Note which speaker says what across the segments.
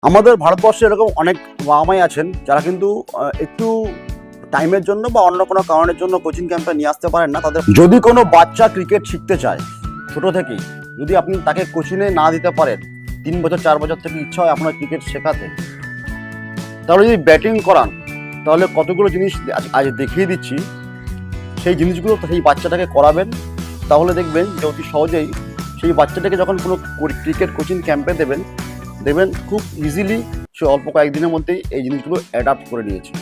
Speaker 1: আমাদের ভারতবর্ষে এরকম অনেক বাবা মাই আছেন যারা কিন্তু একটু টাইমের জন্য বা অন্য কোনো কারণের জন্য কোচিং ক্যাম্পে নিয়ে আসতে পারেন না। তাদের যদি কোনো বাচ্চা ক্রিকেট শিখতে চায় ছোট থেকেই, যদি আপনি তাকে কোচিংয়ে না দিতে পারেন, 3 বছর 4 বছর থেকে ইচ্ছা হয় আপনার ক্রিকেট শেখাতে, তাহলে যদি ব্যাটিং করান তাহলে কতগুলো জিনিস আজ দেখিয়ে দিচ্ছি। সেই জিনিসগুলো সেই বাচ্চাটাকে করাবেন, তাহলে দেখবেন যে অতি সহজেই সেই বাচ্চাটাকে যখন কোনো ক্রিকেট কোচিং ক্যাম্পে দেবেন খুব ইজিলি সে অল্প কয়েকদিনের মধ্যেই এই জিনিসগুলো অ্যাডাপ্ট করে নিয়েছে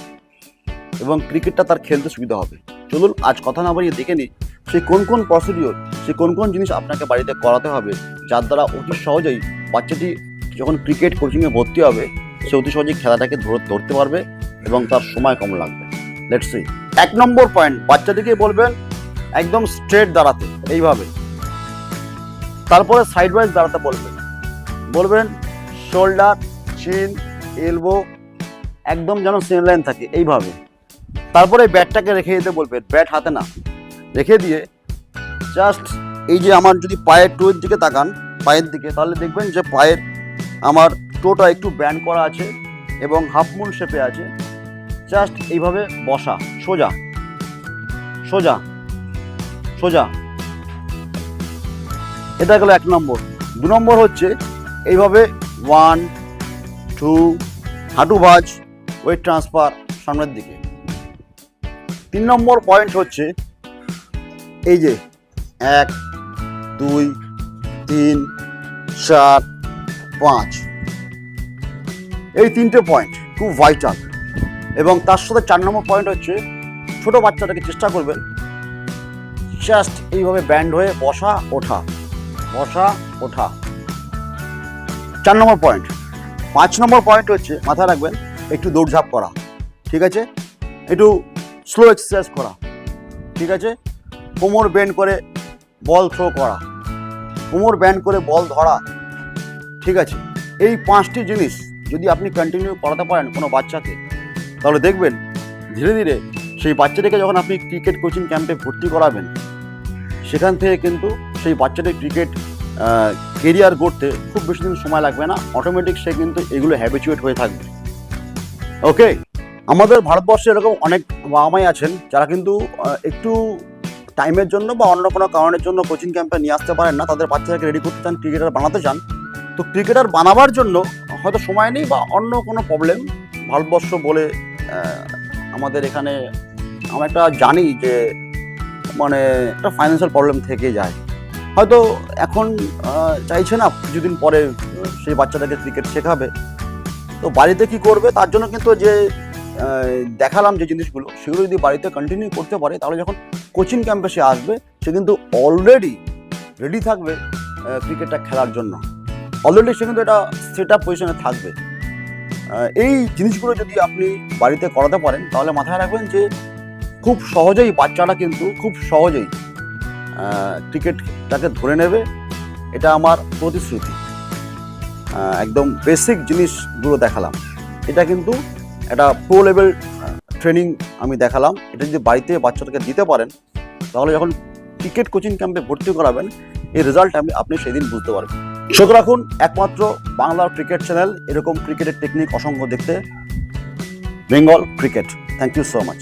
Speaker 1: এবং ক্রিকেটটা তার খেলতে সুবিধা হবে। চলুন আজ কথা না বাড়িয়ে দেখে নিই সেই কোন প্রসিডিওর, সেই কোন জিনিস আপনাকে বাড়িতে করাতে হবে, যার দ্বারা অতি সহজেই বাচ্চাটি যখন ক্রিকেট কোচিংয়ে ভর্তি হবে সে অতি সহজেই খেলাটাকে ধরতে পারবে এবং তার সময় কম লাগবে। Let's see. 1 নম্বর পয়েন্ট, বাচ্চাটিকে বলবেন একদম স্ট্রেট দাঁড়াতে, এইভাবে। তারপরে সাইড ওয়াইজ দাঁড়াতে বলবেন শোল্ডার, চিন, এলবো একদম যেন সেম লাইন থাকে, এইভাবে। তারপরে ব্যাটটাকে রেখে দিতে বলবেন, ব্যাট হাতে না, রেখে দিয়ে জাস্ট এই যে আমার যদি পায়ের টোয়ের দিকে তাকান, পায়ের দিকে, তাহলে দেখবেন যে পায়ের আমার টোটা একটু ব্যান্ড করা আছে এবং হাফ মুন শেপে আছে। জাস্ট এইভাবে বসা, সোজা সোজা সোজা। এটা গেল 1 নম্বর। 2 নম্বর হচ্ছে এইভাবে 1 2 হাঁটু ভাঁজ, ওয়েট ট্রান্সফার সামনের দিকে। 3 নম্বর পয়েন্ট হচ্ছে এই যে 1 2 3 4 5, এই 3টে পয়েন্ট খুব ভাইটাল। এবং তার সাথে 4 নম্বর পয়েন্ট হচ্ছে ছোট বাচ্চাটাকে চেষ্টা করবেন জাস্ট এইভাবে ব্যান্ড হয়ে বসা ওঠা, বসা ওঠা। 4 নম্বর পয়েন্ট। 5 নম্বর পয়েন্ট হচ্ছে মাথায় রাখবেন একটু দৌড়ঝাঁপ করা, ঠিক আছে, একটু স্লো এক্সারসাইজ করা, ঠিক আছে, কোমর বেন্ড করে বল থ্রো করা, কোমর ব্যান্ড করে বল ধরা, ঠিক আছে। এই 5টি জিনিস যদি আপনি কন্টিনিউ করাতে পারেন কোনো বাচ্চাকে, তাহলে দেখবেন ধীরে ধীরে সেই বাচ্চাটাকে যখন আপনি ক্রিকেট কোচিং ক্যাম্পে ভর্তি করাবেন, সেখান থেকে কিন্তু সেই বাচ্চাটির ক্রিকেট কেরিয়ার গড়তে খুব বেশি দিন সময় লাগবে না। অটোমেটিক সে কিন্তু এগুলো হ্যাবিচুয়েট হয়ে থাকবে। ওকে, আমাদের ভারতবর্ষে এরকম অনেক বাবা মাই আছেন যারা কিন্তু একটু টাইমের জন্য বা অন্য কোনো কারণের জন্য কোচিং ক্যাম্পে নিয়ে আসতে পারেন না, তাদের বাচ্চাকে রেডি করতে চান, ক্রিকেটার বানাতে চান। তো ক্রিকেটার বানাবার জন্য হয়তো সময় নেই বা অন্য কোনো প্রবলেম, ভারতবর্ষ বলে আমাদের এখানে আমরা একটা জানি যে মানে একটা ফাইন্যান্সিয়াল প্রবলেম থেকে যায়, হয়তো এখন চাইছে না কিছুদিন পরে সেই বাচ্চাটাকে ক্রিকেট শেখাবে। তো বাড়িতে কি করবে, তার জন্য কিন্তু যে দেখালাম যে জিনিসগুলো, সেগুলো যদি বাড়িতে কন্টিনিউ করতে পারে, তাহলে যখন কোচিং ক্যাম্পে সে আসবে সে কিন্তু অলরেডি রেডি থাকবে ক্রিকেটটা খেলার জন্য। অলরেডি সে কিন্তু একটা সেট আপ পজিশনে থাকবে। এই জিনিসগুলো যদি আপনি বাড়িতে করাতে পারেন, তাহলে মাথায় রাখবেন যে খুব সহজেই বাচ্চাটা কিন্তু খুব সহজেই ক্রিকেটটাকে ধরে নেবে। এটা আমার প্রতিশ্রুতি। একদম বেসিক জিনিসগুলো দেখালাম, এটা কিন্তু একটা প্রো লেভেল ট্রেনিং আমি দেখালাম। এটা যদি বাড়িতে বাচ্চাটাকে দিতে পারেন, তাহলে যখন ক্রিকেট কোচিং ক্যাম্পে ভর্তি করাবেন এই রেজাল্ট আপনি সেদিন বুঝতে পারবেন। চোখ রাখুন একমাত্র বাংলার ক্রিকেট চ্যানেল, এরকম ক্রিকেটের টেকনিক অসংখ্য দেখতে, Bengal cricket. Thank you so much.